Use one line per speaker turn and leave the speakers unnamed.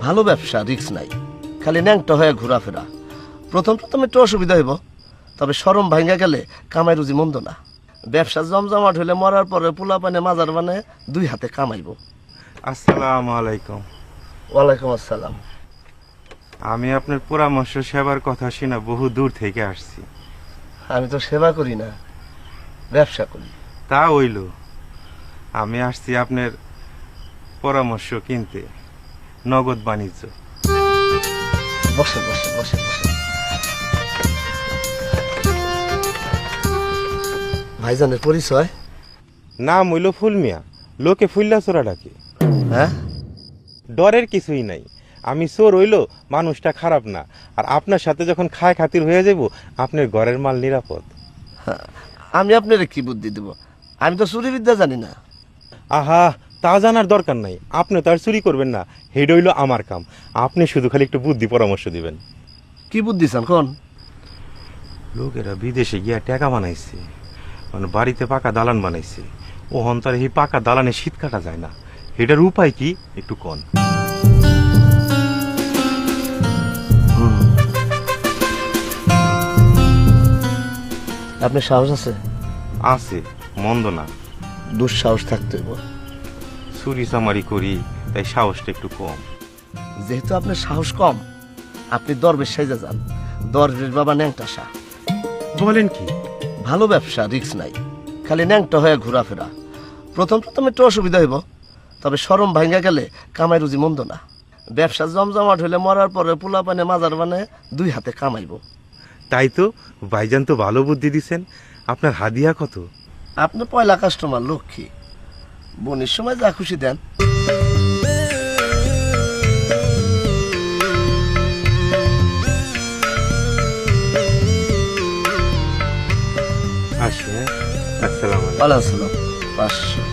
ভালো ব্যবসা, রিস্ক নাই, খালি ন্যাংটা হয়ে ঘোরাফেরা। প্রথম প্রথম একটু অসুবিধা হইব, তবে শরম ভাঙ্গা গেলে কামাই রুজি মন্দ না। ব্যবসা জমজমাট হইলে মরার পরে পোলা পানে মাজার মানে দুই হাতে কামাইব।
আসসালামু আলাইকুম।
ওয়ালাইকুম আসসালাম।
আমি আপনার পরামর্শ সেবার কথা শুনে বহু দূর থেকে আসছি।
আমি তো সেবা করি না, ব্যবসা করি।
তা হইল, আমি আসছি আপনার পরামর্শ কিনতে, নগদ বাণিজ্য।
বসে বসে বসে বসে। ভাইজানের পরিচয়?
নাম হইল ফুলমিয়া, লোকে ফুল্লা চোরা ডাকে।
হ্যাঁ,
ডরের কিছুই নাই। আমি চোর হইল মানুষটা খারাপ না, আর আপনার সাথে যখন খায় খাতির হয়ে যাব আপনার ঘরের মাল নিরাপদ।
আমি আপনার কি বুদ্ধি দেব? আমি তো চুরি বিদ্যা জানি না।
আহা, তা জানার দরকার নাই, আপনি তো আর চুরি করবেন না, হেডা হইল আমার কাম। আপনি শুধু খালি একটু বুদ্ধি পরামর্শ দিবেন।
কি বুদ্ধি চান কোন?
লোকেরা বিদেশে গিয়া টাকা বানাইছে, মানে বাড়িতে পাকা দালান বানাইছে। ও হন্তারে এই পাকা দালানে শীত কাটা যায় না, এটার উপায় কি একটু কন।
আপনার সাহস আছে?
আছে, মন্দ না।
দুঃসাহস থাকতে হইব।
চুরি চামারি করি, তাই সাহসটা একটু কম।
যেহেতু আপনার সাহস কম, আপনি দরবেশ সাইজা যান। দরবেশ বাবা ন্যাংটা শাহ।
বলেন কি?
ভালো ব্যবসা, রিস্ক নাই, খালি ন্যাংটা হয়ে ঘোরাফেরা। প্রথম প্রথম একটু অসুবিধা হইব, তবে শরম ভাঙ্গা গেলে কামাই রুজি মন্দ না। ব্যবসা জমজমাট হইলে মরার পরে পোলা পানে মাজার মানে দুই হাতে কামাইব।
তাই তো, ভাইজান তো ভালো বুদ্ধি দিছেন। আপনার হাদিয়া কত?
আপনি পয়লা কাস্টমার, লক্ষ্মী। বোনের সময় যা খুশি দেন।
আসি, হ্যাঁ? আসসালামু আলাইকুম।
ওয়ালাইকুম আসসালাম। 500।